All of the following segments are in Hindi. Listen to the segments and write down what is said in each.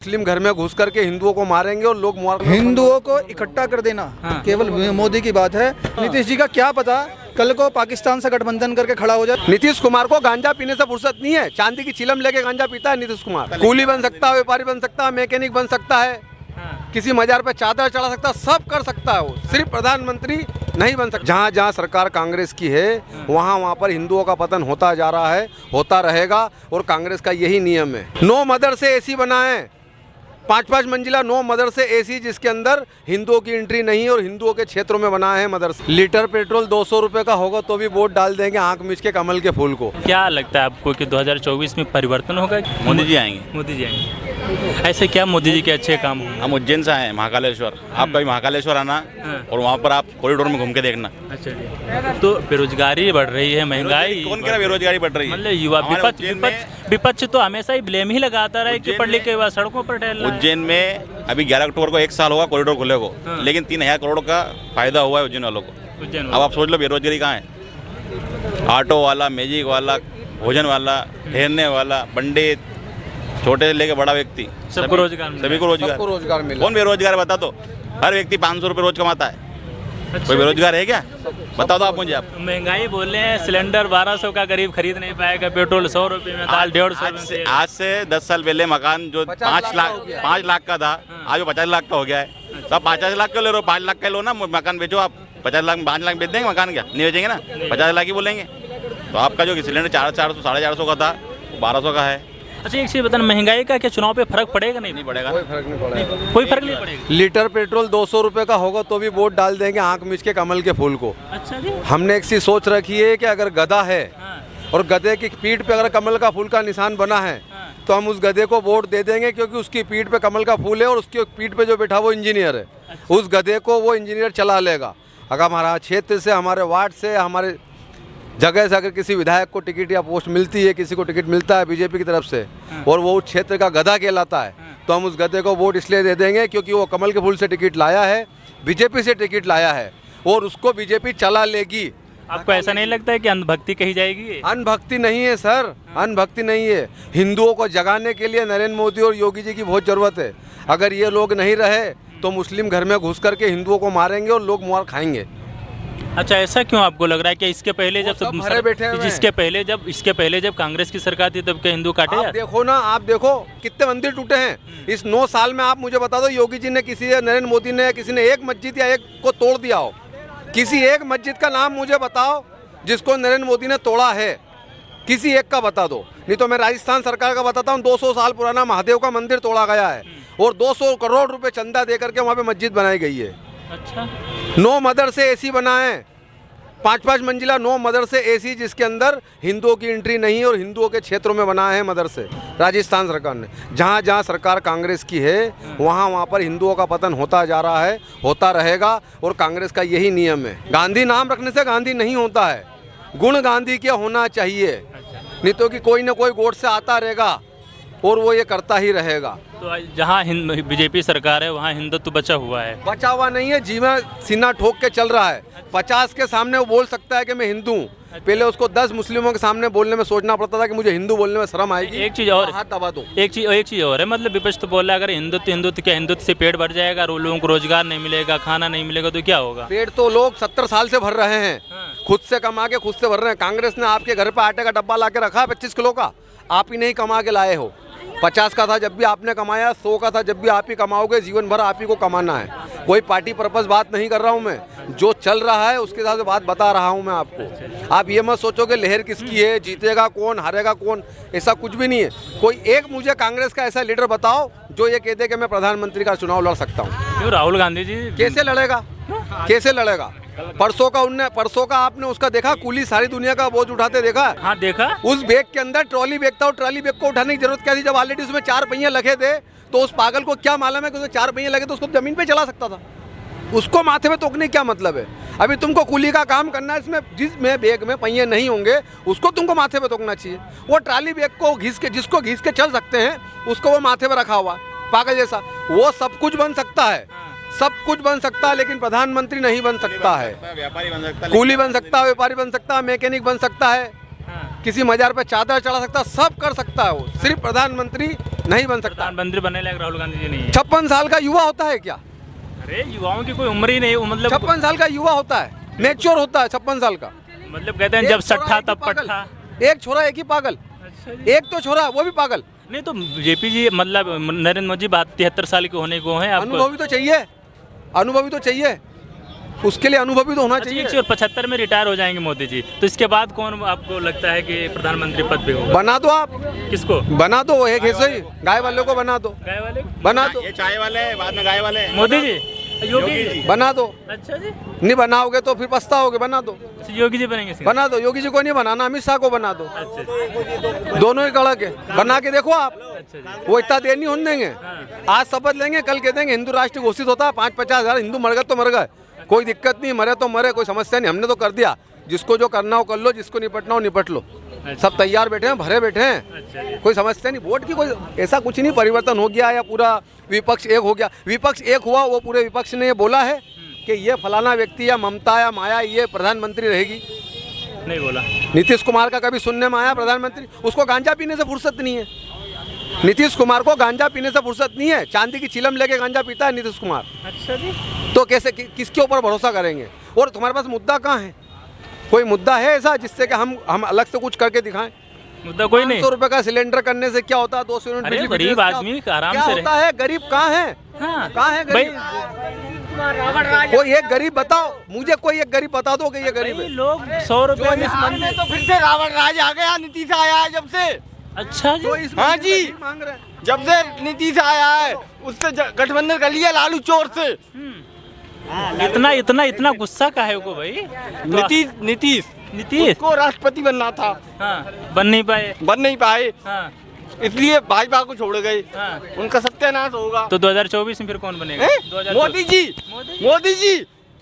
मुस्लिम घर में घुस करके हिंदुओं को मारेंगे और लोग हिंदुओं को इकट्ठा कर देना केवल मोदी की बात है। नीतीश जी का क्या पता कल को पाकिस्तान से गठबंधन करके खड़ा हो जाए। नीतीश कुमार को गांजा पीने से फुर्सत नहीं है। चांदी की चिलम लेके गांजा पीता है नीतीश कुमार। कूली बन सकता है, व्यापारी बन सकता है, मैकेनिक बन सकता है, किसी मजार पे चादर चढ़ा सकता है, सब कर सकता है वो, सिर्फ प्रधानमंत्री नहीं बन सकता। जहाँ जहाँ सरकार कांग्रेस की है वहाँ पर हिंदुओं का पतन होता जा रहा है, होता रहेगा और कांग्रेस का यही नियम है। 9 मदर से एसी बनाएं, 5-5 मंजिला 9 मदरसे एसी जिसके अंदर हिंदुओं की एंट्री नहीं है और हिंदुओं के क्षेत्रों में बना है मदरसे। लीटर पेट्रोल 200 रुपए का होगा तो भी वोट डाल देंगे आंख मीच के कमल के फूल को। क्या लगता है आपको कि 2024 में परिवर्तन होगा? मोदी जी आएंगे। मोदी जी आएंगे। ऐसे क्या मोदी जी के अच्छे काम होंगे? हम उज्जैन से आए हैं, महाकालेश्वर। आप कभी महाकालेश्वर आना और वहाँ पर आप कॉरिडोर में घूम के देखना। अच्छा जी। तो बेरोजगारी बढ़ रही है, महंगाई। कौन कह रहा है बेरोजगारी बढ़ रही है? मतलब युवा विपक्ष तो हमेशा ही ब्लेम ही लगाता रहा है कि पढ़ लिख के बाद सड़कों पर टहल रहा है। उज्जैन में अभी 11 अक्टूबर को 1 साल होगा कॉरिडोर खुले को, लेकिन 3000 करोड़ का फायदा हुआ है उज्जैन वालों को। अब आप सोच लो बेरोजगारी कहाँ है। ऑटो वाला, मैजिक वाला, भोजन वाला, ठहरने वाला, पंडित, छोटे से लेके बड़ा व्यक्ति, सबको रोजगार सभी को रोजगार मिला। कौन बेरोजगार बता दो? हर व्यक्ति 500 रुपये रोज कमाता है। अच्छा। कोई बेरोजगार है क्या? बता दो आप मुझे। आप महंगाई बोल रहे हैं, सिलेंडर 1200 का गरीब खरीद नहीं पाएगा, पेट्रोल 100 रुपये में, दाल 150 आज से 10 साल पहले मकान जो 5 लाख का था आज वो 50 लाख का हो गया है। तो आप 50 लाख का ले रहे हो, 5 लाख का लो ना, मकान बेचो। आप 50 लाख 5 लाख बेच देंगे मकान, क्या नहीं बेचेंगे ना? 50 लाख ही बोलेंगे। तो आपका जो सिलेंडर 400 450 का था 1200 का है। अच्छा एक चीज़ बताना, महंगाई का क्या चुनाव पे फर्क पड़ेगा? नहीं पड़ेगा, कोई फर्क नहीं पड़ेगा। कोई फर्क नहीं पड़ेगा। लीटर पेट्रोल 200 रुपए का होगा तो भी वोट डाल देंगे आंख मीच के कमल के फूल को। अच्छा जी। हमने एक चीज सोच रखी है कि अगर गधा है और गधे की पीठ पे अगर कमल का फूल का निशान बना है तो हम उस गधे को वोट दे देंगे, क्योंकि उसकी पीठ पे कमल का फूल है और उसकी पीठ पे जो बैठा वो इंजीनियर है। उस गधे को वो इंजीनियर चला लेगा। अगर हमारा क्षेत्र से, हमारे वार्ड से, हमारे जगह से अगर किसी विधायक को टिकट या पोस्ट मिलती है, किसी को टिकट मिलता है बीजेपी की तरफ से और वो उस क्षेत्र का गधा कहलाता है, तो हम उस गधे को वोट इसलिए दे देंगे क्योंकि वो कमल के फूल से टिकट लाया है, बीजेपी से टिकट लाया है और उसको बीजेपी चला लेगी। आपको ऐसा नहीं लगता है कि अंधभक्ति कही जाएगी? अनभक्ति नहीं है सर, अनभक्ति नहीं है। हिंदुओं को जगाने के लिए नरेंद्र मोदी और योगी जी की बहुत ज़रूरत है। अगर ये लोग नहीं रहे तो मुस्लिम घर में घुस करके हिंदुओं को मारेंगे और लोग मार खाएंगे। अच्छा ऐसा क्यों आपको लग रहा है कि इसके पहले जब इसके पहले जब कांग्रेस की सरकार थी तब क्या हिंदू काटे? आप देखो ना, आप देखो कितने मंदिर टूटे हैं इस 9 साल में। आप मुझे बता दो, योगी जी ने, किसी नरेंद्र मोदी ने, किसी ने एक मस्जिद या एक को तोड़ दिया हो? किसी एक मस्जिद का नाम मुझे बताओ जिसको नरेंद्र मोदी ने तोड़ा है, किसी एक का बता दो। नहीं तो मैं राजस्थान सरकार का बताता हूँ, 200 साल पुराना महादेव का मंदिर तोड़ा गया है और 200 करोड़ रुपए चंदा दे करके वहाँ पे मस्जिद बनाई गई है। अच्छा। 9 मदरसे एसी बनाएं, 5-5 मंजिला 9 मदरसे एसी जिसके अंदर हिंदुओं की एंट्री नहीं है और हिंदुओं के क्षेत्रों में बनाए हैं मदरसे राजस्थान सरकार ने। जहाँ जहाँ सरकार कांग्रेस की है वहाँ पर हिंदुओं का पतन होता जा रहा है, होता रहेगा और कांग्रेस का यही नियम है। गांधी नाम रखने से गांधी नहीं होता है, गुण गांधी के होना चाहिए। नहीं तो कि कोई ना कोई गोट से आता रहेगा और वो ये करता ही रहेगा। तो जहाँ बीजेपी सरकार है वहाँ हिंदुत्व बचा हुआ है? बचा हुआ नहीं है, जीवा सीना ठोक के चल रहा है। 50 के सामने वो बोल सकता है कि मैं हिंदू हूँ, पहले उसको 10 मुस्लिमों के सामने बोलने में सोचना पड़ता था कि मुझे हिंदू बोलने में शर्म आएगी। एक चीज़ और, हाथ दबा दो। एक चीज़ और है, मतलब विपक्ष तो बोल रहा है अगर हिंदुत्व से पेट भर जाएगा और लोगों को रोजगार नहीं मिलेगा, खाना नहीं मिलेगा तो क्या होगा? पेट तो लोग 70 साल से भर रहे हैं, खुद से कमा के खुद से भर रहे हैं। कांग्रेस ने आपके घर पे आटे का डब्बा ला के रखा है 25 किलो का, आप ही नहीं कमा के लाए हो। 50 का था जब भी आपने कमाया, 100 का था जब भी आप ही कमाओगे, जीवन भर आप ही को कमाना है। कोई पार्टी पर्पस बात नहीं कर रहा हूँ मैं, जो चल रहा है उसके हिसाब से बात बता रहा हूँ मैं आपको। आप ये मत सोचो कि लहर किसकी है, जीतेगा कौन, हारेगा कौन, ऐसा कुछ भी नहीं है। कोई एक मुझे कांग्रेस का ऐसा लीडर बताओ जो ये कहते कि मैं प्रधानमंत्री का चुनाव लड़ सकता हूँ। राहुल गांधी जी कैसे लड़ेगा, कैसे लड़ेगा? परसों का आपने उसका देखा, कूली सारी दुनिया का बोझ उठाते देखा? हाँ देखा। उस बैग के अंदर ट्रॉली बैग था, और ट्रॉली बैग को उठाने की जरूरत क्या थी जब ऑलरेडी उसमें 4 पहिए लगे थे? तो उस पागल को क्या मालूम है कि उसमें 4 पहिए लगे तो उसको जमीन पे चला सकता था? उसको माथे पे तोकने क्या मतलब है? अभी तुमको कूली का काम करना है, इसमें जिसमें बैग में पहिए नहीं होंगे उसको तुमको माथे पे तोकना चाहिए। वो ट्रॉली बैग को घिस के, जिसको घिस के चल सकते हैं उसको वो माथे पे रखा हुआ पागल जैसा। वो सब कुछ बन सकता है, सब कुछ बन सकता है, लेकिन प्रधानमंत्री नहीं बन सकता है। व्यापारी बन सकता है, कूली बन सकता है, व्यापारी बन सकता है, मैकेनिक बन सकता है, किसी मजार पे चादर चढ़ा सकता है, सब कर सकता है वो, सिर्फ प्रधानमंत्री नहीं बन सकता। प्रधानमंत्री बनने लायक राहुल गांधी जी नहीं है। 56 साल का युवा होता है क्या? अरे युवाओं की कोई उम्र ही नहीं, मतलब 56 साल का युवा होता है, मैच्योर होता है 56 साल का। मतलब कहते हैं जब एक छोरा सट्ठा एक ही तब पागल। पट्ठा। एक छोरा एक ही पागल, अच्छा जी। एक तो छोरा वो भी पागल। नहीं तो जेपी जी मतलब नरेंद्र मोदी बात 73 साल के होने को है आपको। अनुभवी तो चाहिए, अनुभवी तो चाहिए, उसके लिए अनुभवी तो होना अच्छा, चाहिए। 175 में रिटायर हो जाएंगे मोदी जी, तो इसके बाद कौन आपको लगता है कि प्रधानमंत्री पद पे होगा? बना दो आप, किसको? बना दो, एक ऐसे ही गाय वालों को बना दो, गाय वाले को? बना दो, ये चाय वाले बाद में गाय वाले मोदी जी, योगी जी। बना दो। अच्छा जी, नहीं बनाओगे तो फिर पछताओगे, बना दो, अच्छा, योगी जी बनेंगे इसके? बना दो। योगी जी को नहीं बनाना, अमित शाह को बना दो, अच्छा जी, दोनों ही कड़क है, बना के देखो आप। अच्छा जी। वो इतना देर नहीं होने देंगे। आज शपथ लेंगे, कल कह देंगे हिंदू राष्ट्र घोषित होता है, 5-50 हज़ार हिंदू मर गए तो मर गए, कोई दिक्कत नहीं, मरे तो मरे, कोई समस्या नहीं, हमने तो कर दिया। जिसको जो करना हो कर लो, जिसको निपटना हो निपट लो, सब तैयार बैठे हैं, भरे बैठे हैं, अच्छा जी। कोई समस्या नहीं। वोट की कोई ऐसा कुछ नहीं, परिवर्तन हो गया या पूरा विपक्ष एक हो गया। विपक्ष एक हुआ, वो पूरे विपक्ष ने ये बोला है कि ये फलाना व्यक्ति या ममता या माया ये प्रधानमंत्री रहेगी, नहीं बोला। नीतीश कुमार का कभी सुनने में आया प्रधानमंत्री? उसको गांजा पीने से फुर्सत नहीं है, नीतीश कुमार को गांजा पीने से फुर्सत नहीं है। चांदी की चिलम लेके गांजा पीता है नीतीश कुमार, अच्छा जी। तो कैसे किसके ऊपर भरोसा करेंगे? और तुम्हारे पास मुद्दा कहाँ है? कोई मुद्दा है ऐसा जिससे कि हम अलग से कुछ करके दिखाएं? मुद्दा कोई नहीं। 100 रुपए का सिलेंडर करने से क्या होता है? 200 यूनिट अरे बिजली गरीब बिजनेस आदमी आराम क्या से होता है? गरीब कहाँ है? हाँ। कहाँ है भाई गरीब? कोई एक गरीब बताओ मुझे, कोई एक गरीब बता दो कि ये गरीब भाई है। लोग 100 रुपए में में तो फिर से रावण राज आ गया, नीतीश आया है जब से। अच्छा जी। जो इस हाँ मंदिर जी। में भीख मांग रहे हैं। जब से नीतीश आया है उससे गठबंधन कर लिया लालू चोर से। इतना इतना इतना गुस्सा काहे को भाई? नीतीश नीतीश को राष्ट्रपति बनना था, हाँ बन नहीं पाए। बन नहीं पाए, हाँ इसलिए भाजपा को छोड़ गए। हाँ। उनका सत्यानाश होगा। तो 2024 में फिर कौन बनेगा? हैं? 2024 मोदी जी, मोदी जी,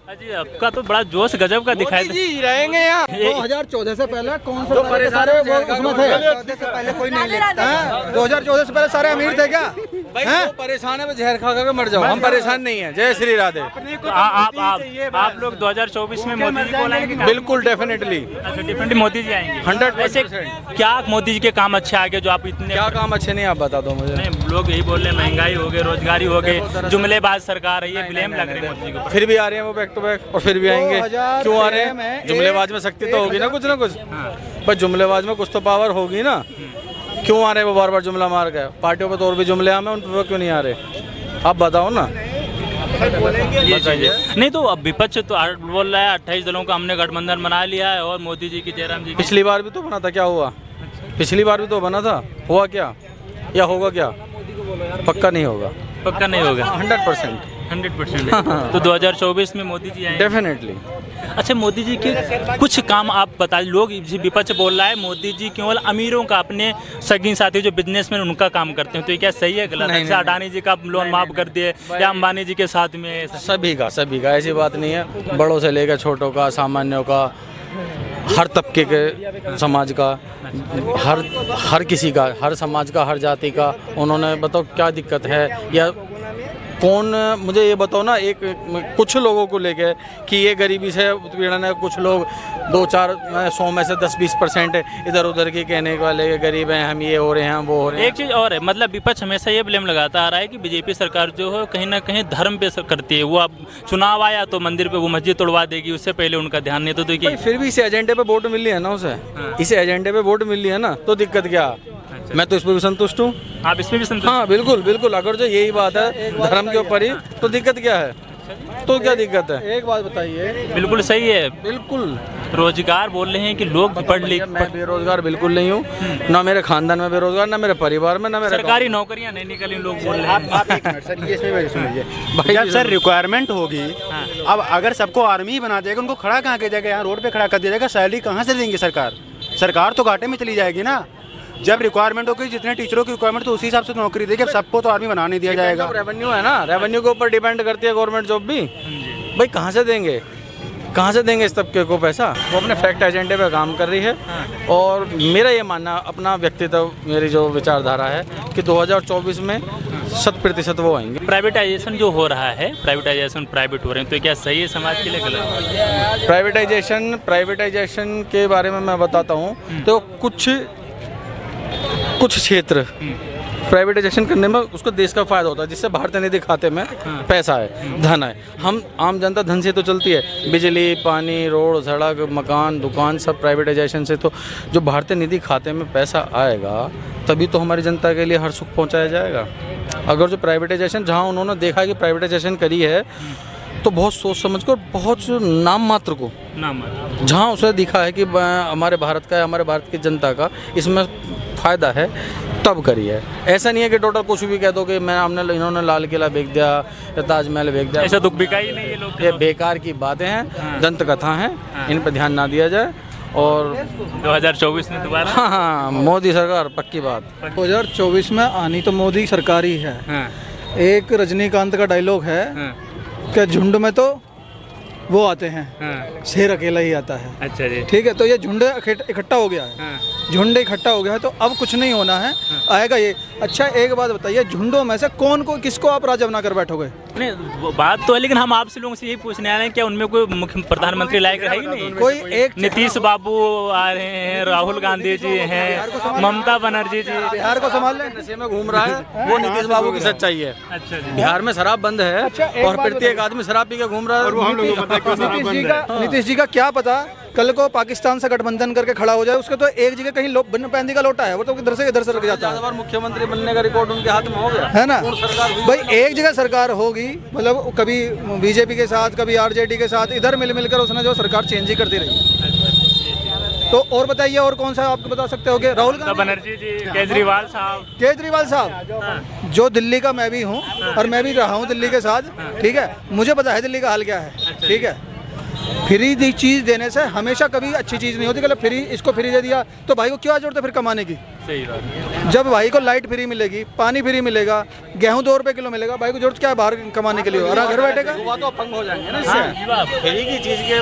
अजी आपका तो बड़ा जोश गजब का दिखाई मोदी जी रहेंगे यहाँ। 2014 से पहले कौन से सारे वो उसमें थे? 2014 से पहले कोई नहीं लेता है। 2014 से पहले सारे अमीर थे क्या? भाई वो परेशान है, वो जहर खा खा मर जाओ, हम परेशान नहीं है। जय श्री राधे। तो आप लोग 2024 में मोदी जी को लाएंगे? बिल्कुल डेफिनेटली अच्छा डिफरेंट मोदी जी आएंगे 100%। ऐसे क्या मोदी जी के काम अच्छे आगे जो आप इतने क्या काम अच्छे नहीं आप बता दो मुझे। नहीं लोग यही बोल रहे हैं महंगाई हो गई, रोजगारी हो गई, जुमलेबाज सरकार है, ये ब्लेम लग रहे हैं मोदी जी को। फिर भी आ रहे हैं वो बैक टू बैक और फिर भी आएंगे। क्यों आ रहे हैं? जुमलेबाज में शक्ति तो होगी ना कुछ ना कुछ, पर जुमलेबाज में कुछ तो पावर होगी ना। क्यों आ रहे हैं वो बार बार जुमला मार के? पार्टियों पे तो और भी जुमले आम है, उन पर क्यों नहीं आ रहे? आप बताओ ना। ये चीज़ है। नहीं तो अब विपक्ष तो बोल रहा है 28 दलों का हमने गठबंधन बना लिया है और मोदी जी की जयराम जी की। पिछली बार भी तो बना था, क्या हुआ? पिछली बार भी तो बना था, हुआ क्या या होगा क्या? पक्का नहीं होगा, पक्का नहीं होगा। 100%। 100%। तो 2024 में मोदी जी आएंगे डेफिनेटली। अच्छा मोदी जी के कुछ काम आप बता। लोग विपक्ष बोल रहा है मोदी जी केवल अमीरों का, अपने सगी साथी जो बिजनेसमैन उनका काम करते हैं, तो ये क्या सही है गलत? अच्छा अडानी जी का लोन माफ कर दिए या अंबानी जी के साथ में? सभी का ऐसी बात नहीं है, बड़ों से लेकर छोटों का, सामान्यों का, हर तबके के समाज का, हर किसी का, हर समाज का, हर जाति का। उन्होंने बताओ क्या दिक्कत है या कौन? मुझे ये बताओ ना, एक कुछ लोगों को लेके कि ये गरीबी से उत्पीड़न है, कुछ लोग 2-4-100 में से 10-20% इधर उधर के कहने वाले गरीब हैं, हम ये हो रहे हैं, हम वो हो रहे हैं। एक चीज़ और है, मतलब विपक्ष हमेशा ये ब्लेम लगाता आ रहा है कि बीजेपी सरकार जो है कहीं ना कहीं धर्म पे करती है। वो अब चुनाव आया तो मंदिर पे वो मस्जिद तोड़वा देगी, उससे पहले उनका ध्यान नहीं। तो देखिए फिर भी इस एजेंडे पे वोट मिली है ना उसे, इस एजेंडे पे वोट मिली है ना, तो दिक्कत क्या? मैं तो इस पर भी संतुष्ट हूँ। आप इसमें भी संतुष्ट? हाँ बिल्कुल बिल्कुल। अगर जो यही बात है धर्म के ऊपर ही, तो दिक्कत क्या है? तो क्या दिक्कत है? एक बात बताइए। बिल्कुल सही है। बिल्कुल। रोजगार बोल रहे हैं कि लोग पढ़ लिख। मैं बेरोजगार बिल्कुल नहीं हूँ, ना मेरे खानदान में बेरोजगार, ना मेरे परिवार में, ना मेरे सरकारी नौकरियां नहीं निकली, लोग बोल रहे हैं। आप एक मिनट सर, ये इसमें सुनिए। जब सर रिक्वायरमेंट होगी, अब अगर सबको आर्मी ही बना देगा, उनको खड़ा कहाँ किया जाएगा? यहाँ रोड पे खड़ा कर दिया जाएगा, सैलरी कहाँ से देंगे सरकार तो घाटे में चली जाएगी ना। जब रिक्वायरमेंट होगी, जितने टीचरों की रिक्वायरमेंट तो उसी हिसाब से तो नौकरी देगी। अब सबको तो आर्मी बना नहीं दिया जाएगा। रेवेन्यू है ना, रेवेन्यू के ऊपर डिपेंड करती है गवर्नमेंट जॉब भी। भाई कहाँ से देंगे, कहाँ से देंगे इस तबके को पैसा? वो अपने फैक्ट एजेंडे पे काम कर रही है। और मेरा ये मानना, अपना व्यक्तित्व, मेरी जो विचारधारा है कि 2024 में 100% वो आएंगे। प्राइवेटाइजेशन जो हो रहा है, प्राइवेटाइजेशन प्राइवेट हो रहे हैं, तो क्या सही है समाज के लिए गलत? प्राइवेटाइजेशन के बारे में मैं बताता हूँ। तो कुछ क्षेत्र प्राइवेटाइजेशन करने में उसको देश का फायदा होता है, जिससे भारतीय निधि खाते में पैसा है, धन है। हम आम जनता धन से तो चलती है, बिजली, पानी, रोड, सड़क, मकान, दुकान, सब प्राइवेटाइजेशन से। तो जो भारतीय निधि खाते में पैसा आएगा तभी तो हमारी जनता के लिए हर सुख पहुंचाया जाएगा। अगर जो प्राइवेटाइजेशन, जहां उन्होंने देखा है कि प्राइवेटाइजेशन करी है तो बहुत सोच समझ कर, बहुत नाम मात्र को, जहां उसे दिखा है कि हमारे भारत का, हमारे भारत की जनता का इसमें फ़ायदा है, तब करी है। ऐसा नहीं है कि टोटल कुछ भी कह दो कि मैं हमने इन्होंने लाल किला बेच दिया या ताजमहल बेच दिया, ऐसा दुख बिका ही नहीं है लोग। ये बेकार की बातें हैं, दंत कथा हैं, इन पर ध्यान ना दिया जाए। और 2024 में दोबारा हाँ, मोदी सरकार पक्की बात। 2024 में आनी तो मोदी सरकार ही है। एक रजनीकांत का डायलॉग है कि झुंड में तो वो आते हैं, शेर अकेला ही आता है। अच्छा जी, ठीक है, तो ये झुंड इकट्ठा हो गया है, झुंड इकट्ठा हो गया है, तो अब कुछ नहीं होना है, आएगा ये। अच्छा, एक बात बताइए, झुंडों में से कौन को किसको आप राजा बनाकर बैठोगे? नहीं वो बात तो है, लेकिन हम आपसे लोगों से यही पूछने आ रहे हैं क्या उनमें कोई मुख्य प्रधानमंत्री लायक है ही नहीं? कोई एक नीतीश बाबू आ रहे हैं, राहुल गांधी जी हैं, ममता बनर्जी जी। बिहार को संभाल लें, नशे में घूम रहा है, वो नीतीश बाबू की सच्चाई है। अच्छा जी, बिहार में शराब बंद है और प्रत्येक आदमी शराब पी के घूम रहा है। नीतीश जी का क्या पता कल को पाकिस्तान से गठबंधन करके खड़ा हो जाए, उसके तो एक जगह कहीं पैंदी का लोटा है, वो तो इधर से रख जाता है। मुख्यमंत्री बनने का रिकॉर्ड उनके हाथ में हो गया है ना भाई। एक जगह सरकार होगी, मतलब कभी बीजेपी के साथ, कभी आरजेडी के साथ, इधर मिलकर उसने जो सरकार चेंज ही करती रही। तो और बताइए, और कौन सा आपको बता सकते हो? राहुल गांधी, बनर्जी जी, केजरीवाल साहब, जो दिल्ली का मैं भी हूँ और मैं भी रहा हूँ दिल्ली के साथ, ठीक है, मुझे पता है दिल्ली का हाल क्या है। ठीक है, फ्री चीज़ देने से हमेशा कभी अच्छी चीज़ नहीं होती। मतलब फ्री, इसको फ्री दे दिया तो भाई को क्या जरूरत है फिर कमाने की? सही बात। जब भाई को लाइट फ्री मिलेगी, पानी फ्री मिलेगा, गेहूं 2 रुपए किलो मिलेगा, भाई को जरूरत क्या है बाहर कमाने के लिए? और घर बैठेगा, युवा तो अपंग हो जाएंगे ना इससे। फ्री की चीज के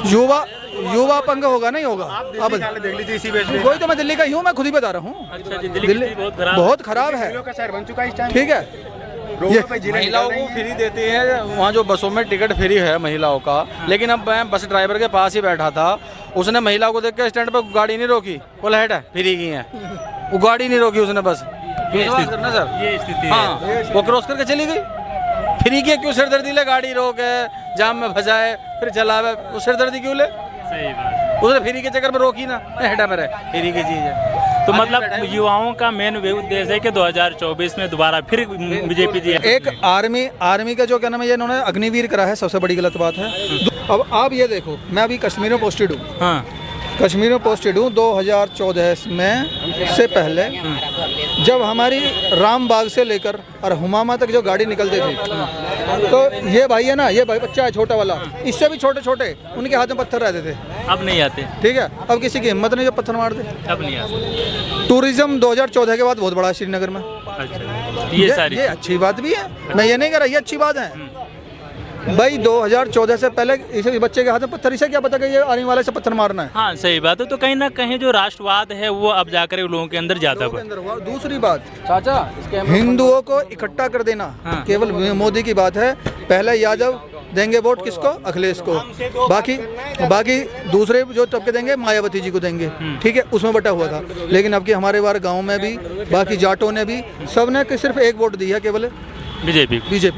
युवा अपंग होगा, नहीं होगा। अब देख लीजिए इसी बेच में। कोई तो मैं दिल्ली का ही हूँ, मैं खुद ही बता रहा हूँ। अच्छा जी, दिल्ली बहुत खराब है, शहर बन चुका है इस टाइम। ठीक है। महिलाओं को फ्री देती है, वहाँ जो बसों में टिकट फ्री है महिलाओं का, लेकिन अब मैं बस ड्राइवर के पास ही बैठा था, उसने महिला को देख के स्टैंड पर गाड़ी नहीं रोकी, वो लहट है फ्री की है, वो गाड़ी नहीं रोकी उसने, बस करना सर, ये स्थिति हाँ, वो क्रॉस करके चली गई। फ्री की क्यों सिरदर्दी ले? गाड़ी रोके, जाम में फंसाए, फिर चलावे, वो सिरदर्दी क्यों ले? सही बात। उसने फ्री के चक्कर में रोकी ना, हेडा मेरे फ्री की चीज़ है। तो मतलब युवाओं का मेन उद्देश्य है कि 2024 में दोबारा फिर बीजेपी जी। एक आर्मी का जो क्या नाम है, ये इन्होंने अग्निवीर करा है, सबसे बड़ी गलत बात है। अब आप ये देखो, मैं अभी कश्मीर में पोस्टेड हूँ। हाँ, कश्मीर में पोस्टेड हूँ 2014 में से पहले, जब हमारी रामबाग से लेकर और हुमामा तक जो गाड़ी निकलती थी, तो ये भाई है ना, ये भाई बच्चा है छोटा वाला, इससे भी छोटे छोटे, उनके हाथ में पत्थर रहते थे। अब नहीं आते। ठीक है, अब किसी की हिम्मत नहीं जो पत्थर मार दे। अब नहीं आते। टूरिज्म 2014 के बाद बहुत बड़ा है श्रीनगर में। अच्छा, ये सारी ये अच्छी बात भी है, मैं ये नहीं कह रहा, ये अच्छी बात है भाई। 2014 से पहले इसे बच्चे के हाथ में पत्थर, इसे क्या पता कि ये आने वाले से पत्थर मारना है। हाँ सही बात है। तो कहीं ना कहीं जो राष्ट्रवाद है वो अब जाकर लोगों के अंदर जाता है। दूसरी बात, चाचा हिंदुओं को इकट्ठा कर देना केवल मोदी की बात है। पहले यादव देंगे वोट किसको? अखिलेश को। बाकी दूसरे जो तबके देंगे मायावती जी को देंगे, ठीक है, उसमें बटा हुआ था। लेकिन अब की हमारे बार गाँव में भी बाकी जाटों ने भी, सब ने सिर्फ एक वोट दी है केवल बीजेपी।